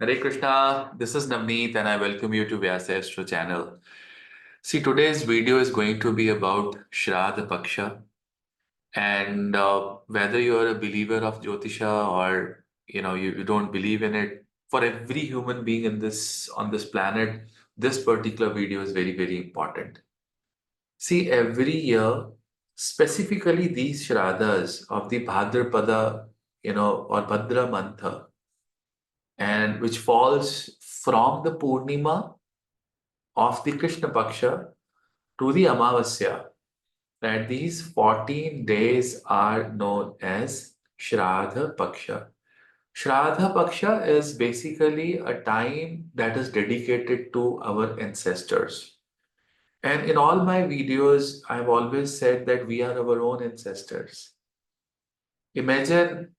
Hare Krishna, this is Navneet and I welcome you to Vyasa Astro channel. See, today's video is going to be about Shradh Paksha and whether you are a believer of Jyotisha or you don't believe in it, for every human being on this planet, this particular video is very, very important. See, every year, specifically these Shraddhas of the Bhadrapada, or Bhadra Mantha, and which falls from the Purnima of the Krishna Paksha to the Amavasya, that these 14 days are known as Shraddha Paksha. Shraddha Paksha is basically a time that is dedicated to our ancestors. And in all my videos, I've always said that we are our own ancestors. Imagine,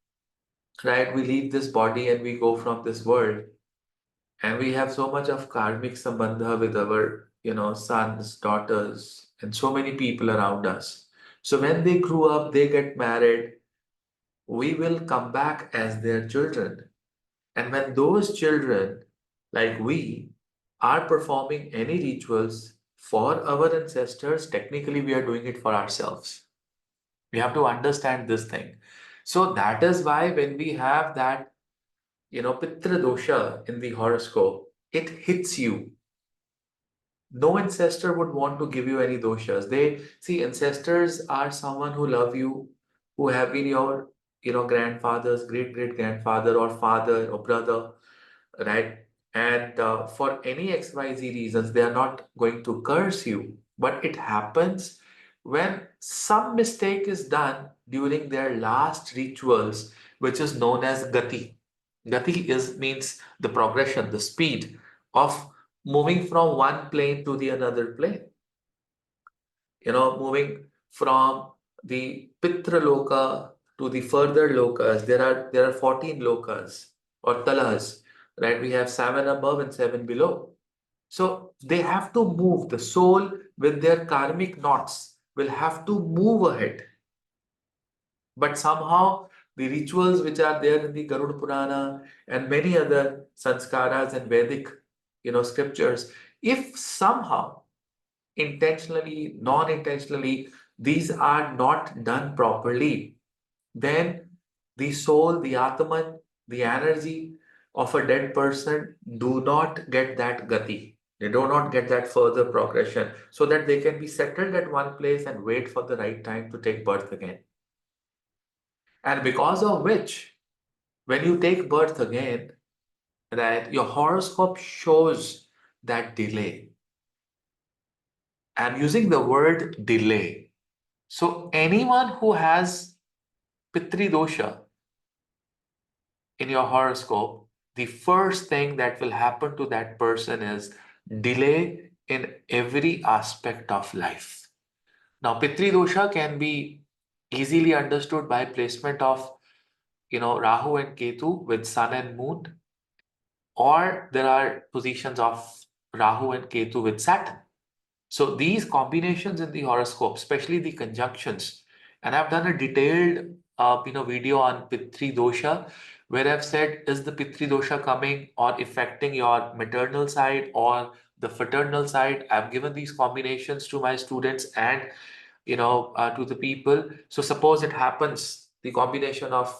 right, we leave this body and we go from this world, and we have so much of karmic sambandha with our sons, daughters, and so many people around us. So when they grew up, they get married, we will come back as their children. And when those children, like we, are performing any rituals for our ancestors, technically we are doing it for ourselves. We have to understand this thing. So that is why when we have that Pitra dosha in the horoscope, it hits you. No ancestor would want to give you any doshas. They see, ancestors are someone who love you, who have been your grandfather's great great grandfather or father or brother, right? And for any XYZ reasons, they are not going to curse you. But it happens when some mistake is done during their last rituals, which is known as gati. Gati is means the progression, the speed of moving from one plane to the another plane. Moving from the Pitra Loka to the further lokas. There are 14 lokas or talas, right? We have seven above and seven below. So they have to move. The soul with their karmic knots will have to move ahead. But somehow the rituals which are there in the Garuda Purana and many other sanskaras and Vedic, scriptures, if somehow intentionally, non-intentionally, these are not done properly, then the soul, the Atman, the energy of a dead person do not get that gati. They do not get that further progression so that they can be settled at one place and wait for the right time to take birth again. And because of which, when you take birth again, right, your horoscope shows that delay. I'm using the word delay. So anyone who has Pitri dosha in your horoscope, the first thing that will happen to that person is delay in every aspect of life. Now, Pitri dosha can be easily understood by placement of Rahu and Ketu with Sun and Moon, or there are positions of Rahu and Ketu with Saturn. So these combinations in the horoscope, especially the conjunctions, and I've done a detailed video on Pitri dosha, where I've said, is the Pitri dosha coming or affecting your maternal side or the fraternal side? I've given these combinations to my students and to the people. So suppose it happens, the combination of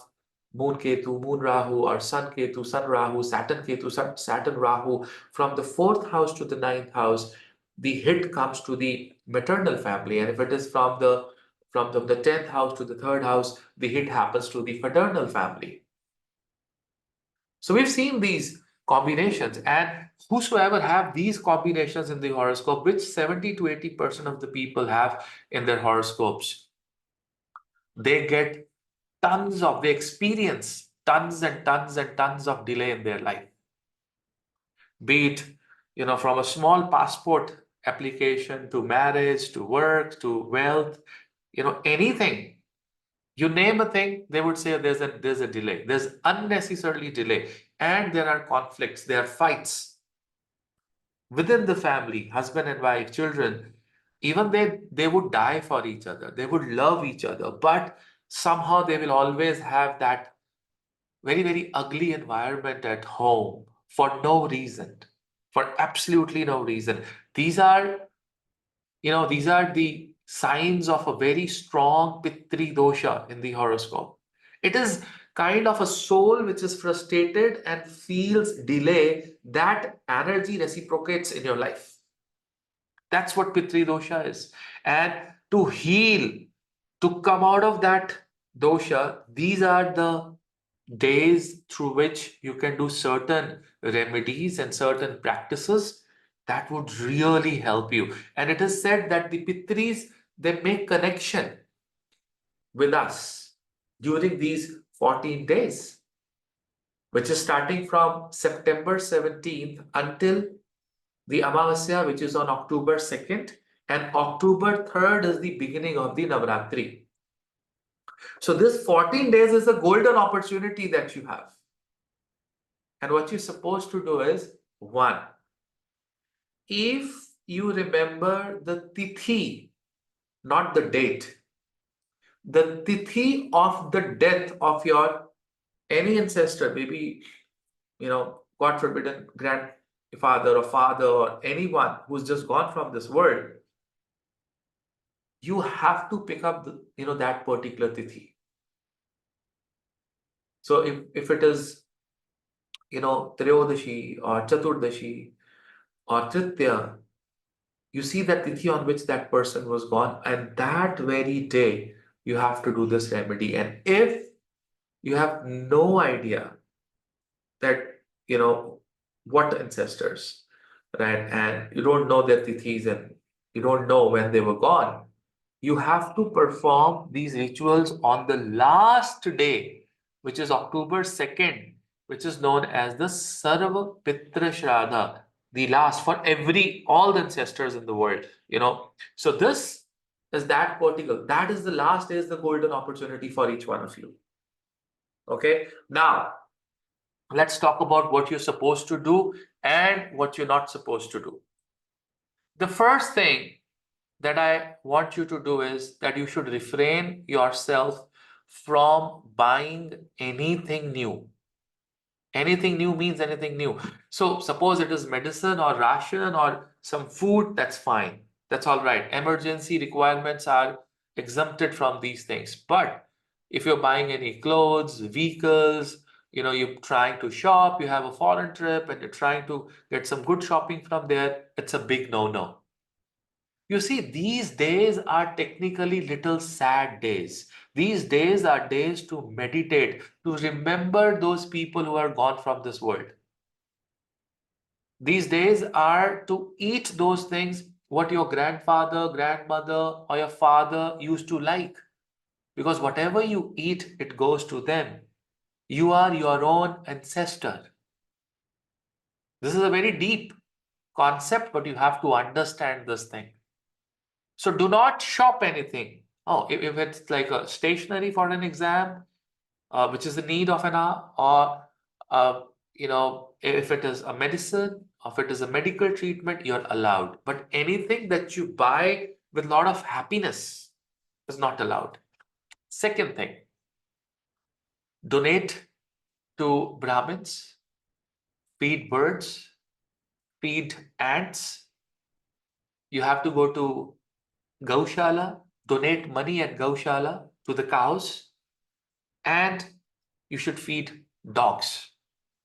Moon Ketu, Moon Rahu, or Sun Ketu, Sun Rahu, Saturn Ketu, Saturn Rahu, from the fourth house to the ninth house, the hit comes to the maternal family. And if it is from the 10th house to the third house, the hit happens to the fraternal family. So we've seen these combinations, and whosoever have these combinations in the horoscope, which 70 to 80% of the people have in their horoscopes, they get they experience tons and tons and tons of delay in their life. Be it, from a small passport application to marriage, to work, to wealth, anything. You name a thing, they would say there's a delay. There's unnecessarily delay. And there are conflicts, there are fights within the family, husband and wife, children. Even they would die for each other, they would love each other, but somehow they will always have that very, very ugly environment at home for no reason, for absolutely no reason. These are, these are the signs of a very strong Pitri dosha in the horoscope. It is kind of a soul which is frustrated and feels delay. That energy reciprocates in your life. That's what Pitri dosha is. And to heal, to come out of that dosha, these are the days through which you can do certain remedies and certain practices that would really help you. And it is said that the Pitris, they make connection with us during these 14 days, which is starting from September 17th until the Amavasya, which is on October 2nd, and October 3rd is the beginning of the Navratri. So this 14 days is a golden opportunity that you have. And what you're supposed to do is, one, if you remember the tithi, not the date, the tithi of the death of your any ancestor, maybe, God forbidden, grandfather or father or anyone who's just gone from this world, you have to pick up that particular tithi. So if it is, Triyodashi or Chaturdashi or Tritiya, you see that tithi on which that person was gone, and that very day you have to do this remedy. And if you have no idea that, what ancestors, right, and you don't know their tithis and you don't know when they were gone, you have to perform these rituals on the last day, which is October 2nd, which is known as the Sarva Pitra Shraddha, the last for all the ancestors in the world, So this is that particular, that is the last day, is the golden opportunity for each one of you. Okay, now let's talk about what you're supposed to do and what you're not supposed to do. The first thing that I want you to do is that you should refrain yourself from buying anything new. Anything new means anything new. So suppose it is medicine or ration or some food, that's fine. That's all right. Emergency requirements are exempted from these things. But if you're buying any clothes, vehicles, you're trying to shop, you have a foreign trip and you're trying to get some good shopping from there, it's a big no-no. You see, these days are technically little sad days. These days are days to meditate, to remember those people who are gone from this world. These days are to eat those things what your grandfather, grandmother, or your father used to like. Because whatever you eat, it goes to them. You are your own ancestor. This is a very deep concept, but you have to understand this thing. So do not shop anything. Oh, if it's like a stationery for an exam, which is the need of an hour, or if it is a medicine, or if it is a medical treatment, you're allowed. But anything that you buy with a lot of happiness is not allowed. Second thing, donate to Brahmins, feed birds, feed ants. You have to go to Gaushala, donate money at Gaushala to the cows, and you should feed dogs.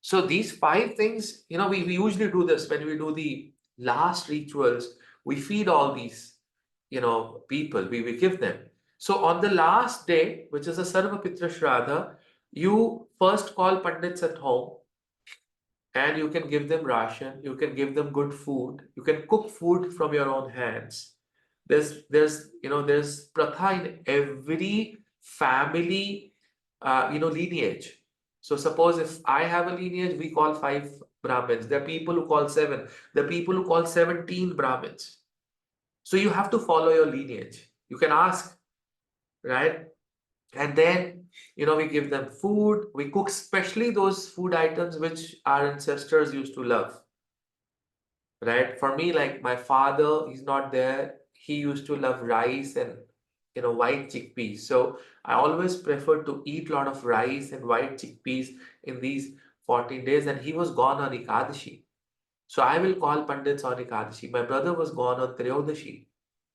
So these 5 things, we usually do this when we do the last rituals. We feed all these, people, we give them. So on the last day, which is a Sarva Pitra Shraddha, you first call Pandits at home and you can give them ration, you can give them good food, you can cook food from your own hands. There's pratha in every family, lineage. So suppose if I have a lineage, we call 5 Brahmins. There are people who call 7. There are people who call 17 Brahmins. So you have to follow your lineage. You can ask, right? And then, we give them food. We cook especially those food items which our ancestors used to love, right? For me, like my father, he's not there. He used to love rice and white chickpeas. So I always prefer to eat a lot of rice and white chickpeas in these 14 days, and he was gone on Ekadashi. So I will call Pandits on Ekadashi. My brother was gone on Triyodashi.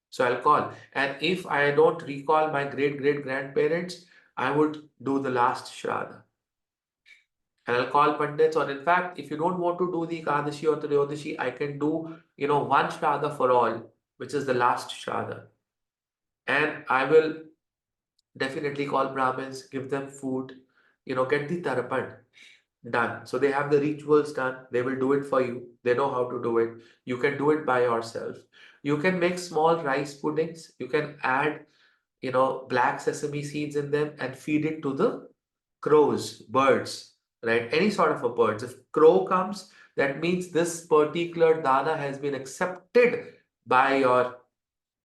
So I'll call. And if I don't recall my great great grandparents, I would do the last Shraddha. And I'll call Pandits. Or in fact, if you don't want to do the Ekadashi or Triyodashi, I can do, one Shraddha for all, which is the last Shraddha. And I will definitely call Brahmins, give them food, get the Tarapan done. So they have the rituals done. They will do it for you. They know how to do it. You can do it by yourself. You can make small rice puddings. You can add, black sesame seeds in them and feed it to the crows, birds, right? Any sort of a birds. If crow comes, that means this particular dana has been accepted by your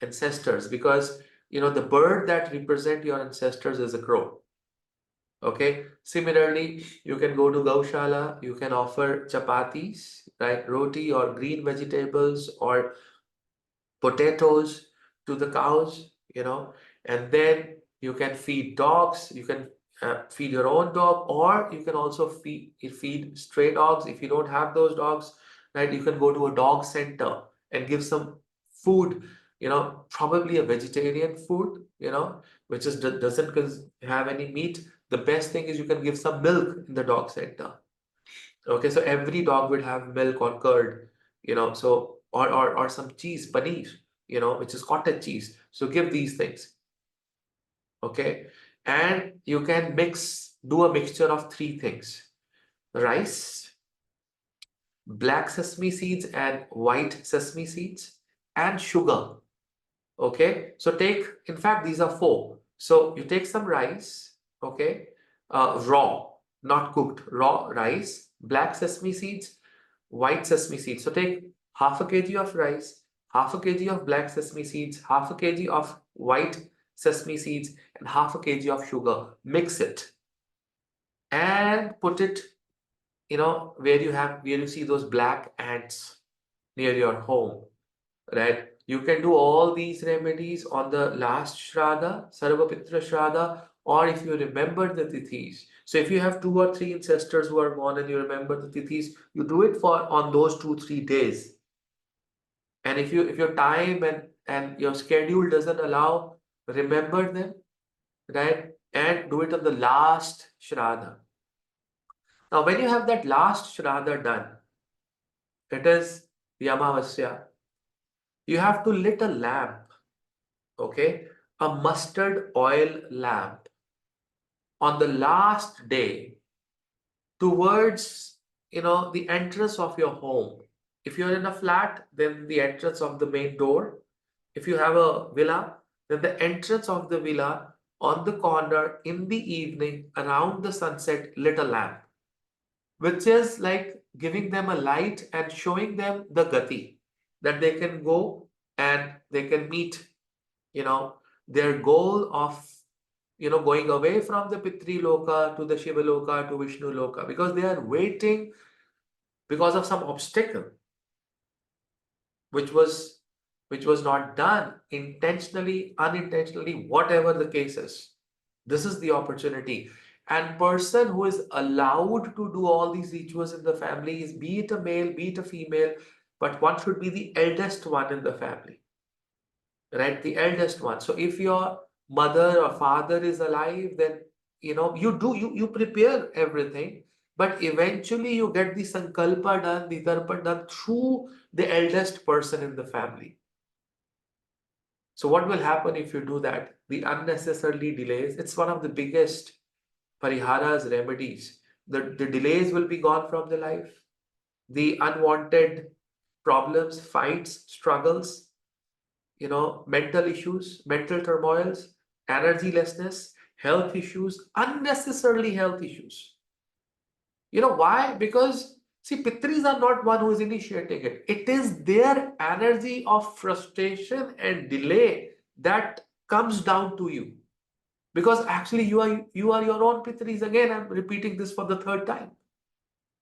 ancestors, because the bird that represent your ancestors is a crow. Okay. Similarly, you can go to Gaushala, you can offer chapatis, right? Roti or green vegetables or potatoes to the cows, and then you can feed dogs. You can feed your own dog, or you can also feed stray dogs. If you don't have those dogs, right, you can go to a dog center and give some food, probably a vegetarian food, which doesn't have any meat. The best thing is you can give some milk in the dog center. Okay, so every dog will have milk or curd, so or some cheese, paneer, which is cottage cheese. So give these things. Okay, and you can do a mixture of three things: rice, black sesame seeds and white sesame seeds, and sugar. Okay, so in fact, these are four. So you take some rice, okay, raw, not cooked, raw rice, black sesame seeds, white sesame seeds. So take half a kg of rice, half a kg of black sesame seeds, half a kg of white sesame seeds, and half a kg of sugar. Mix it and put it, where you see those black ants near your home, right? You can do all these remedies on the last Shraddha, Sarvapitra Shraddha, or if you remember the Tithis. So if you have 2 or 3 ancestors who are born and you remember the Tithis, you do it on those 2 3 days. And if your time and your schedule doesn't allow, remember them, right? And do it on the last Shraddha. Now, when you have that last Shraddha done, it is the Amavasya. You have to lit a lamp, okay? A mustard oil lamp on the last day towards, the entrance of your home. If you're in a flat, then the entrance of the main door. If you have a villa, then the entrance of the villa on the corner in the evening around the sunset, lit a lamp, which is like giving them a light and showing them the gati, that they can go and they can meet, their goal of, going away from the Pitri Loka to the Shiva Loka to Vishnu Loka, because they are waiting because of some obstacle which was not done intentionally, unintentionally, whatever the case is. This is the opportunity. And person who is allowed to do all these rituals in the family is, be it a male, be it a female, but one should be the eldest one in the family, right? The eldest one. So if your mother or father is alive, then you prepare everything, but eventually you get the sankalpa done, the tarpan done through the eldest person in the family. So what will happen if you do that? The unnecessarily delays, it's one of the biggest pariharas, remedies. The delays will be gone from the life. The unwanted problems, fights, struggles, mental issues, mental turmoils, energylessness, health issues, unnecessarily health issues. You know why? Because see, Pitris are not one who is initiating it. It is their energy of frustration and delay that comes down to you. Because actually you are your own Pitris. Again, I'm repeating this for the third time.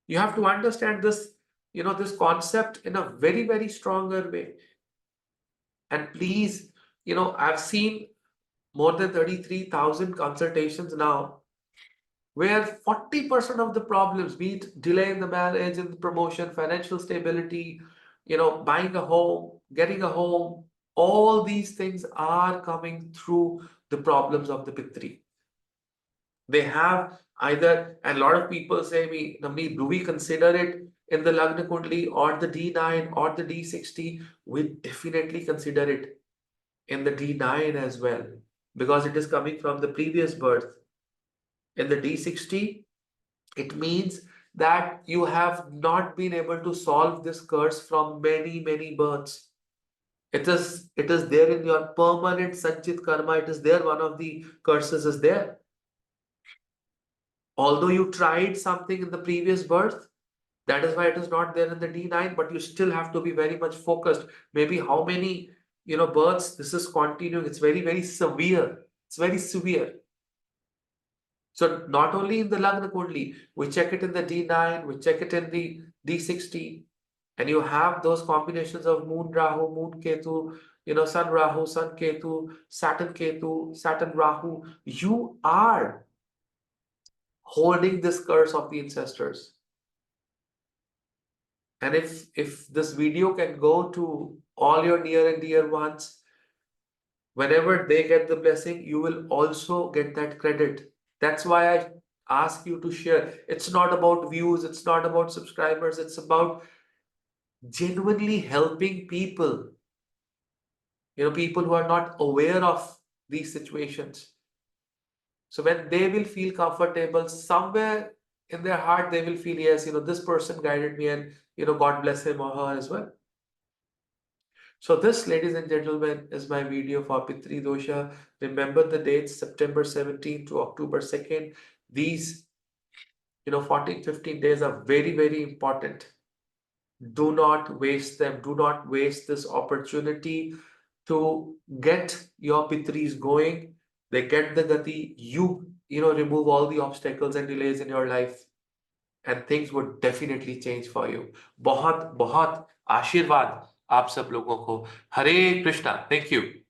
You have to understand this, this concept in a very, very stronger way. And please, I've seen more than 33,000 consultations now. where 40% of the problems, be it delay in the marriage and the promotion, financial stability, buying a home, getting a home, all these things are coming through the problems of the Pitri. They have either, and a lot of people say me, Navneet, do we consider it in the Lagna Kundli or the D9 or the D60? We definitely consider it in the D9 as well, because it is coming from the previous birth. In the D60, it means that you have not been able to solve this curse from many, many births. It is there in your permanent Sanchit karma. It is there. One of the curses is there. Although you tried something in the previous birth, that is why it is not there in the D9, but you still have to be very much focused. Maybe how many, births this is continuing. It's very, very severe. It's very severe. So not only in the Lagna Kundli, we check it in the D9, we check it in the D60, and you have those combinations of Moon Rahu, Moon Ketu, Sun Rahu, Sun Ketu, Ketu, Saturn Rahu. You are holding this curse of the ancestors. And if this video can go to all your near and dear ones, whenever they get the blessing, you will also get that credit. That's why I ask you to share. It's not about views, it's not about subscribers, it's about genuinely helping people, people who are not aware of these situations. So when they will feel comfortable, somewhere in their heart, they will feel, yes, this person guided me, and, God bless him or her as well. So this, ladies and gentlemen, is my video for Pitri Dosha. Remember the dates, September 17th to October 2nd. These, 14, 15 days are very, very important. Do not waste them. Do not waste this opportunity to get your Pitris going. They get the gati. Remove all the obstacles and delays in your life, and things would definitely change for you. बहुत बहुत आशीर्वाद आप सब लोगों को. हरे Krishna. Thank you.